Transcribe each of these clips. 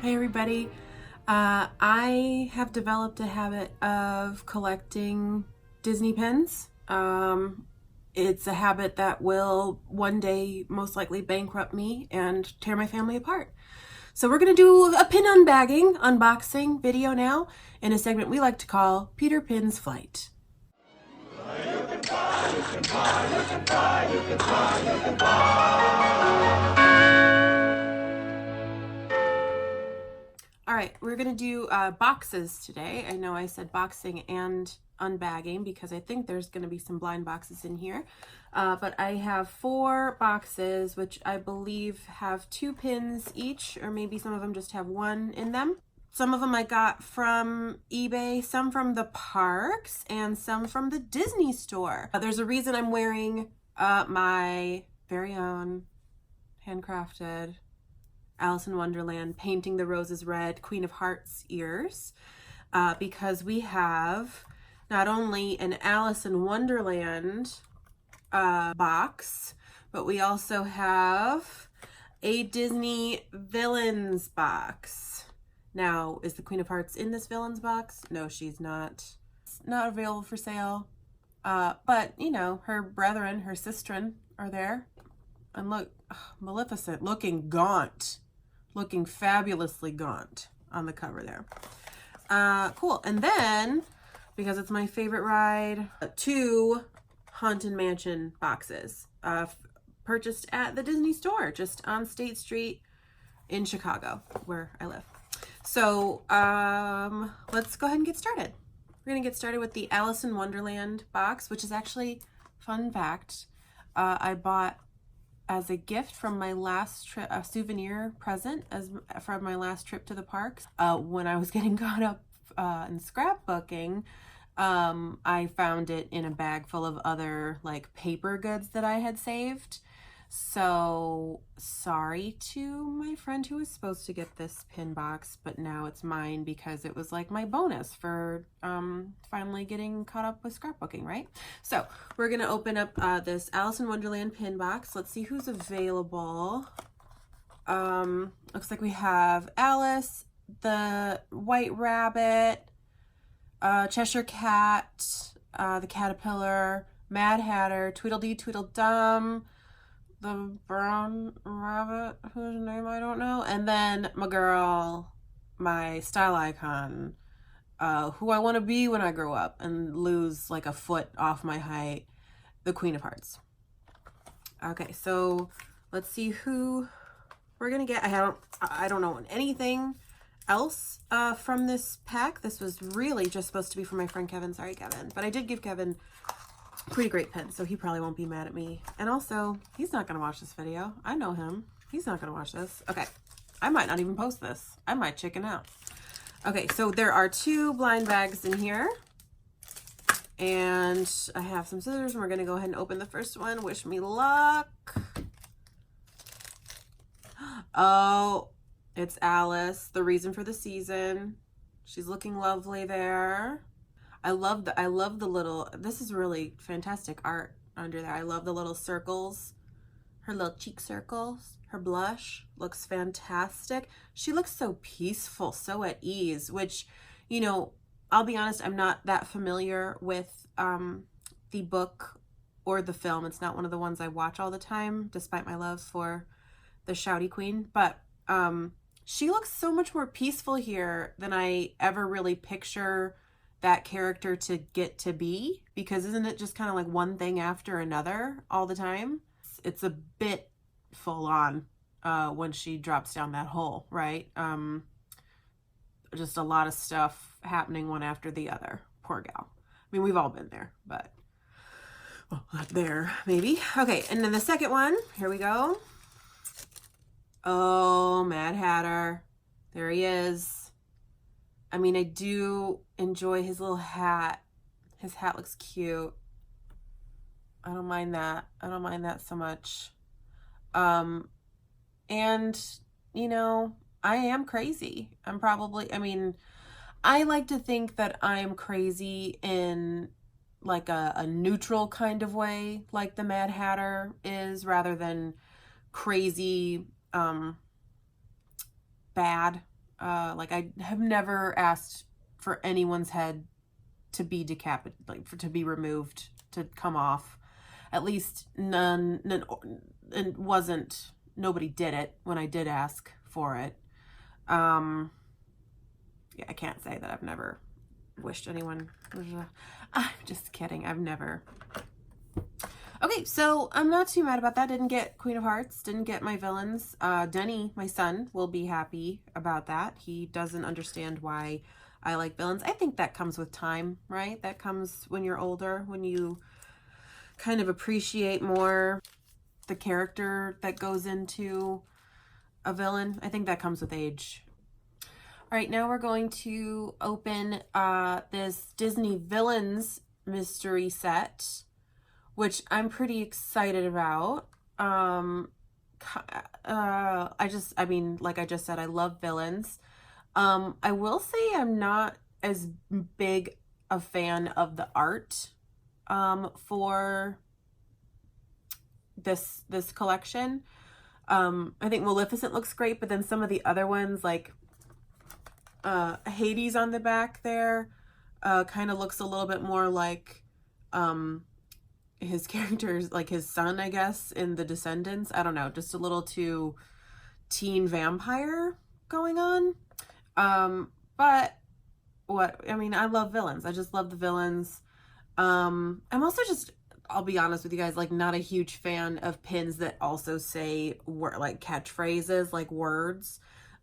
Hey everybody. I have developed a habit of collecting Disney pins. It's a habit that will one day most likely bankrupt me and tear my family apart. So we're going to do a pin unboxing video now in a segment we like to call Peter Pin's Flight. All right, we're gonna do boxes today. I know I said boxing and unbagging because I think there's gonna be some blind boxes in here. But I have 4 boxes, which I believe have 2 pins each, or maybe some of them just have 1 in them. Some of them I got from eBay, some from the parks, and some from the Disney store. There's a reason I'm wearing my very own handcrafted Alice in Wonderland Painting the Roses Red Queen of Hearts ears, because we have not only an Alice in Wonderland box, but we also have a Disney Villains box. Now, is the Queen of Hearts in this Villains box? No, she's not. It's not available for sale. But, you know, her brethren, her sistren are there. And look, Maleficent, looking gaunt. Looking fabulously gaunt on the cover there. Cool. And then, because it's my favorite ride, 2 Haunted Mansion boxes purchased at the Disney store just on State Street in Chicago, where I live. So let's go ahead and get started. We're going to get started with the Alice in Wonderland box, which is actually, fun fact, I bought as a gift from my last trip, a souvenir present from my last trip to the parks. When I was getting caught up in scrapbooking, I found it in a bag full of other like paper goods that I had saved. So sorry to my friend who was supposed to get this pin box, but now it's mine because it was like my bonus for finally getting caught up with scrapbooking, right? So we're gonna open up this Alice in Wonderland pin box. Let's see who's available. Looks like we have Alice, the White Rabbit, Cheshire Cat, the Caterpillar, Mad Hatter, Tweedledee Tweedledum, the Brown Rabbit, whose name I don't know, and then my girl, my style icon, who I want to be when I grow up and lose like a foot off my height, the Queen of Hearts. Okay, so let's see who we're gonna get. I don't know anything else from this pack. This was really just supposed to be for my friend Kevin. Sorry, Kevin, but I did give Kevin pretty great pen, so he probably won't be mad at me. And also, he's not gonna watch this video. I know him. He's not gonna watch this. Okay, I might not even post this. I might chicken out. Okay, so there are 2 blind bags in here, and I have some scissors, and we're gonna go ahead and open the first one. Wish me luck. Oh, it's Alice, the reason for the season. She's looking lovely there. I love the little, this is really fantastic art under there. I love the little circles, her little cheek circles, her blush looks fantastic. She looks so peaceful, so at ease, which, you know, I'll be honest, I'm not that familiar with the book or the film. It's not one of the ones I watch all the time, despite my love for the Shouty Queen, but she looks so much more peaceful here than I ever really picture that character to get to be, because isn't it just kind of like one thing after another all the time? It's a bit full on when she drops down that hole, right? Just a lot of stuff happening one after the other. Poor gal. I mean, we've all been there, but well, not there maybe. Okay, and then the second one, here we go. Oh, Mad Hatter, there he is. I mean, I do enjoy his little hat. His hat looks cute. I don't mind that. I don't mind that so much. And, you know, I am crazy. I mean, I like to think that I'm crazy in like a neutral kind of way, like the Mad Hatter is, rather than crazy, bad. Like I have never asked for anyone's head to be decapitated, like to be removed, to come off. At least none, and nobody did it when I did ask for it. Yeah, I can't say that I've never wished anyone. I'm just kidding. I've never. Okay, so I'm not too mad about that. Didn't get Queen of Hearts, didn't get my villains. Denny, my son, will be happy about that. He doesn't understand why I like villains. I think that comes with time, right? That comes when you're older, when you kind of appreciate more the character that goes into a villain. I think that comes with age. All right, now we're going to open this Disney Villains mystery set, which I'm pretty excited about. I mean, like I just said, I love villains. I will say I'm not as big a fan of the art for this collection. I think Maleficent looks great, but then some of the other ones, like Hades on the back there, kind of looks a little bit more like his character's, like his son, I guess, in The Descendants. I don't know, just a little too teen vampire going on. But I mean, I love villains. I just love the villains. I'm also just, I'll be honest with you guys, like not a huge fan of pins that also say like catchphrases, like words.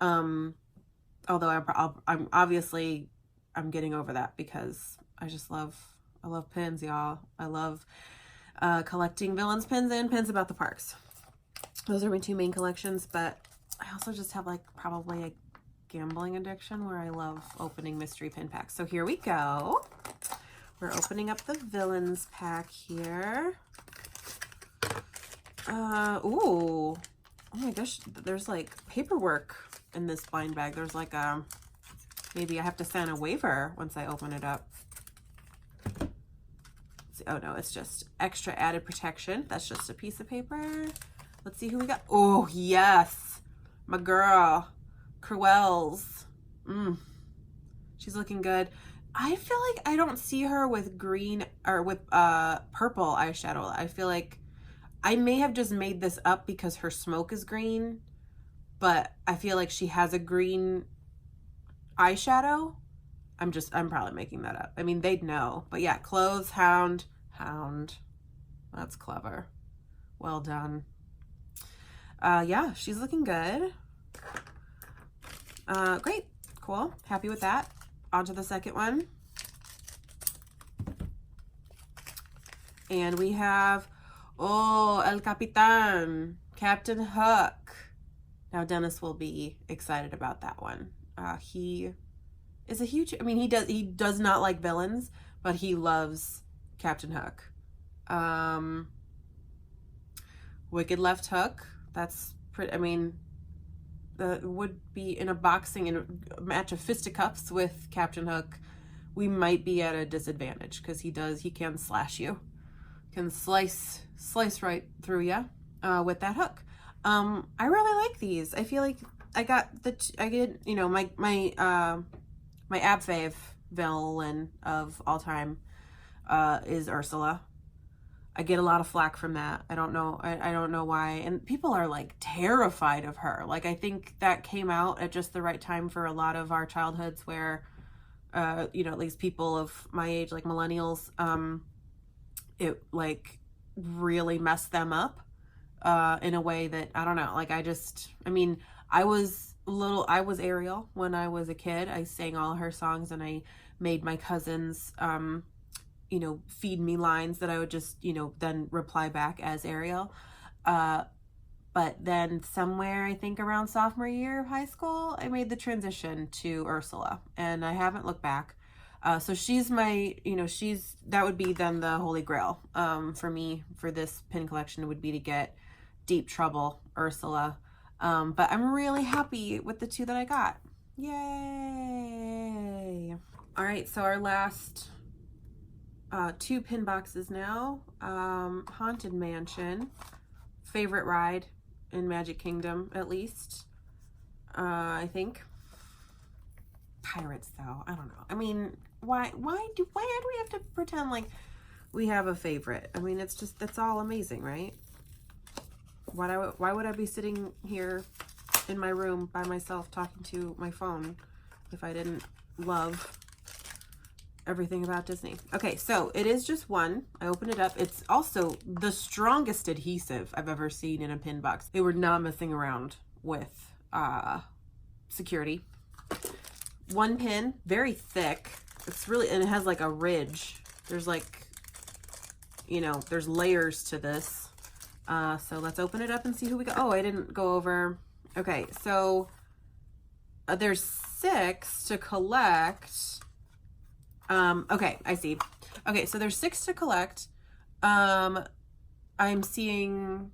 Although I'm obviously, I'm getting over that because I love pins, y'all. I love collecting villains pins and pins about the parks. Those are my two main collections, but I also just have like probably a gambling addiction where I love opening mystery pin packs. So here we go. We're opening up the villains pack here. Ooh. Oh my gosh, there's like paperwork in this blind bag. There's like maybe I have to sign a waiver once I open it up. Oh no, it's just extra added protection. That's just a piece of paper. Let's see who we got. Oh yes, my girl, Cruel's. She's looking good. I feel like I don't see her with green or with purple eyeshadow. I feel like I may have just made this up because her smoke is green, but I feel like she has a green eyeshadow. I'm probably making that up. I mean, they'd know. But yeah, clothes, hound. That's clever. Well done. Yeah, she's looking good. Great. Cool. Happy with that. On to the second one. And we have, oh, El Capitan, Captain Hook. Now Dennis will be excited about that one. He is a huge, I mean, he does not like villains, but he loves Captain Hook. Wicked Left Hook. That's pretty, I mean, would be in a boxing and a match of fisticuffs with Captain Hook. We might be at a disadvantage because he can slash you, can slice right through you with that hook. I really like these. I feel like I get, you know, my ab fave villain of all time is Ursula. I get a lot of flack from that. I don't know. I don't know why. And people are like terrified of her. Like, I think that came out at just the right time for a lot of our childhoods where, you know, at least people of my age, like millennials, it like really messed them up in a way that, I don't know. Like, I mean, I was Ariel when I was a kid. I sang all her songs and I made my cousins, you know, feed me lines that I would just, you know, then reply back as Ariel. But then somewhere, I think around sophomore year of high school, I made the transition to Ursula and I haven't looked back. So she's my, you know, that would be then the holy grail for me for this pin collection would be to get Deep Trouble Ursula. But I'm really happy with the two that I got. Yay! All right, so our last two pin boxes now. Haunted Mansion, favorite ride in Magic Kingdom, at least, I think. pirates though. I don't know. I mean, why do we have to pretend like we have a favorite? I mean, it's just, that's all amazing, right? Why would I be sitting here in my room by myself talking to my phone if I didn't love everything about Disney? Okay, so it is just one. I opened it up. It's also the strongest adhesive I've ever seen in a pin box. They were not messing around with security. One pin, very thick. It's really, and it has like a ridge. There's like, you know, there's layers to this. So let's open it up and see who we got. Oh, I didn't go over. Okay, so there's 6 to collect. Okay, I see. Okay, so there's 6 to collect. I'm seeing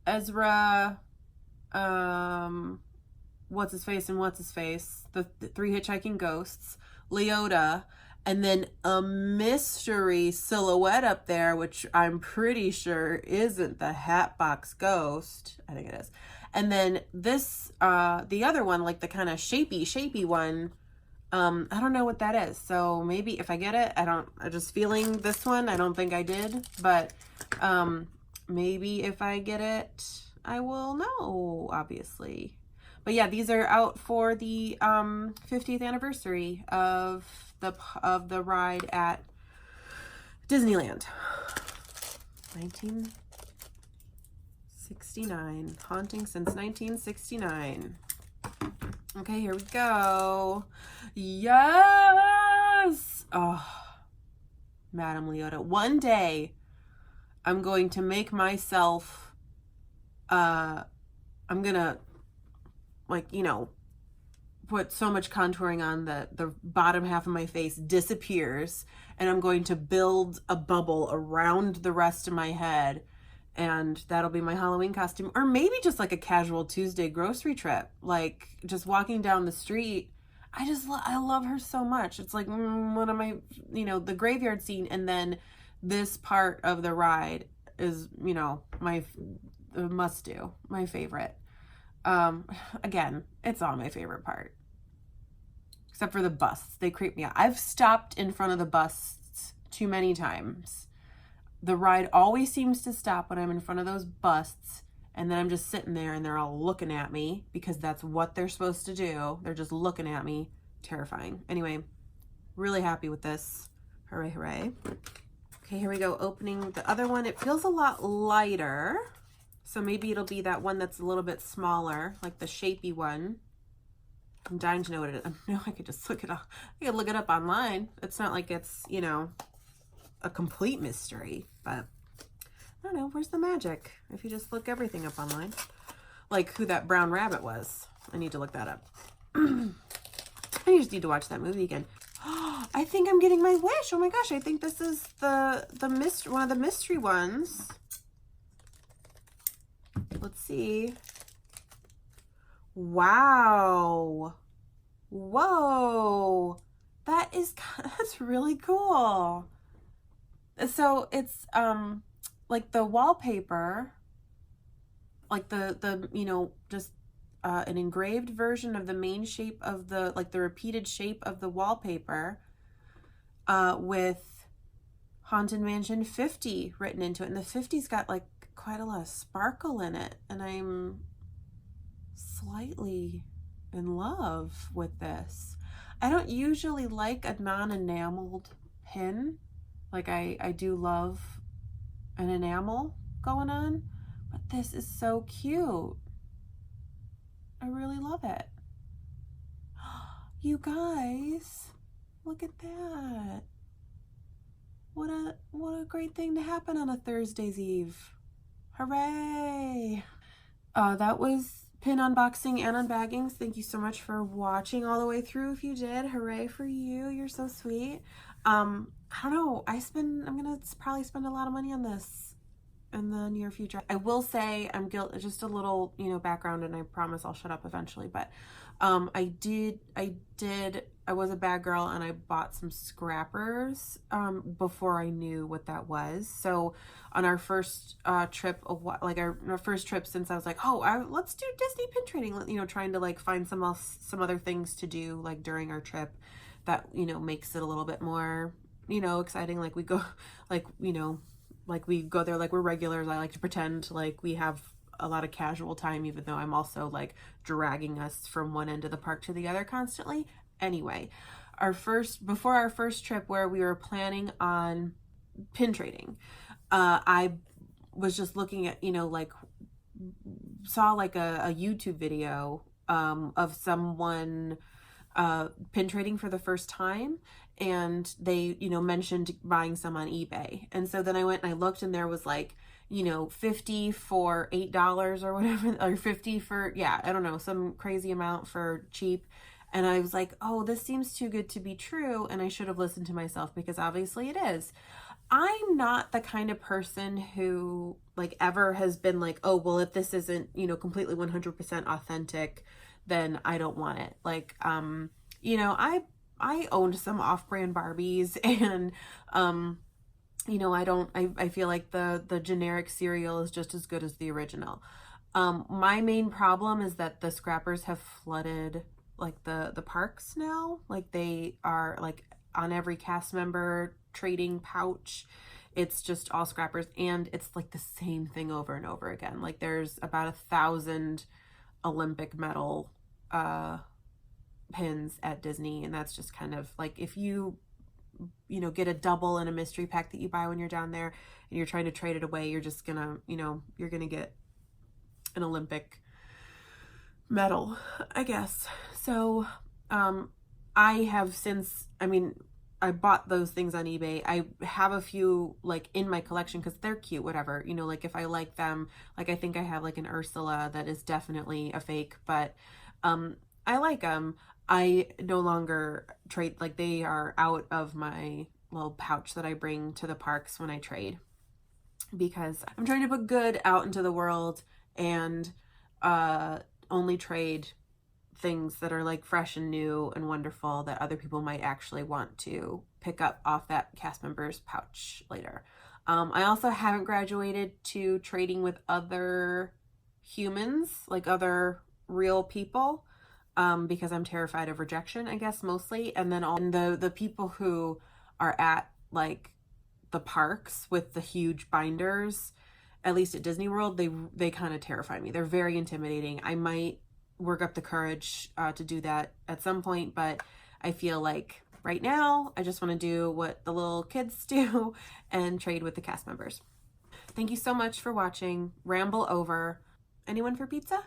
Ezra, what's his face and what's his face, the 3 hitchhiking ghosts, Leota, and then a mystery silhouette up there, which I'm pretty sure isn't the Hatbox Ghost. I think it is. And then this, the other one, like the kind of shapy one, I don't know what that is. So maybe if I get it, I'm just feeling this one. I don't think I did, but maybe if I get it, I will know, obviously. But yeah, these are out for the 50th anniversary of the ride at Disneyland. 1969. Haunting since 1969. Okay, here we go. Yes! Oh, Madame Leota. One day, I'm going to make myself, I'm gonna, like, you know, put so much contouring on that the bottom half of my face disappears, and I'm going to build a bubble around the rest of my head, and that'll be my Halloween costume. Or maybe just like a casual Tuesday grocery trip, like just walking down the street. I love her so much. It's like one of my, you know, the graveyard scene, and then this part of the ride is, you know, my must do, my favorite. Again, it's all my favorite part, except for the busts. They creep me out. I've stopped in front of the busts too many times. The ride always seems to stop when I'm in front of those busts, and then I'm just sitting there and they're all looking at me because that's what they're supposed to do. They're just looking at me. Terrifying. Anyway, really happy with this. Hooray, hooray. Okay, here we go. Opening the other one. It feels a lot lighter, so maybe it'll be that one that's a little bit smaller, like the shapy one. I'm dying to know what it is. I know I could just look it up. I could look it up online. It's not like it's, you know, a complete mystery, but I don't know. Where's the magic? If you just look everything up online, like who that brown rabbit was. I need to look that up. I just need to watch that movie again. I think I'm getting my wish. Oh my gosh. I think this is one of the mystery ones. Let's see. Wow. Whoa. That's really cool. So it's like the wallpaper, like the you know, just an engraved version of the main shape of the, like the repeated shape of the wallpaper, with Haunted Mansion 50 written into it. And the 50's got like quite a lot of sparkle in it, and I'm slightly in love with this. I don't usually like a non-enameled pin. Like I do love an enamel going on, but this is so cute. I really love it. You guys, look at that. What a great thing to happen on a Thursday's Eve. Hooray. That was pin unboxing and unbaggings. Thank you so much for watching all the way through. If you did, hooray for you. You're so sweet. I don't know. I'm gonna probably spend a lot of money on this in the near future. I will say I'm guilty, just a little, you know, background, and I promise I'll shut up eventually, but I did I was a bad girl and I bought some scrappers before I knew what that was. So on our first trip, like our first trip since I was like, oh, let's do Disney pin trading, you know, trying to like find some other things to do like during our trip that, you know, makes it a little bit more, you know, exciting. Like we go, like, you know, like we go there like we're regulars. I like to pretend like we have a lot of casual time, even though I'm also like dragging us from one end of the park to the other constantly. Anyway, before our first trip where we were planning on pin trading, I was just looking at, you know, like saw like a YouTube video of someone pin trading for the first time, and they, you know, mentioned buying some on eBay. And so then I went and I looked, and there was like, you know, 50 for $8 or whatever, or 50 for, yeah, I don't know, some crazy amount for cheap. And I was like, oh, this seems too good to be true. And I should have listened to myself, because obviously it is. I'm not the kind of person who like ever has been like, oh, well, if this isn't, you know, completely 100% authentic, then I don't want it. Like, you know, I owned some off-brand Barbies, and, you know, I feel like the generic cereal is just as good as the original. My main problem is that the scrappers have flooded like the parks now. Like they are like on every cast member trading pouch, it's just all scrappers, and it's like the same thing over and over again. Like there's about 1,000 Olympic medal pins at Disney, and that's just kind of like, if you know, get a double in a mystery pack that you buy when you're down there and you're trying to trade it away, you're just gonna, you know, you're gonna get an Olympic medal, I guess. So I have since, I mean, I bought those things on eBay. I have a few like in my collection because they're cute, whatever, you know, like if I like them, like I think I have like an Ursula that is definitely a fake, but I like them. I no longer trade, like they are out of my little pouch that I bring to the parks when I trade, because I'm trying to put good out into the world and only trade things that are like fresh and new and wonderful that other people might actually want to pick up off that cast member's pouch later. I also haven't graduated to trading with other humans, like other real people, because I'm terrified of rejection, I guess, mostly. And then all the people who are at like the parks with the huge binders, at least at Disney World, they kind of terrify me. They're very intimidating. I might work up the courage to do that at some point, but I feel like right now I just want to do what the little kids do and trade with the cast members. Thank you so much for watching. Ramble over. Anyone for pizza?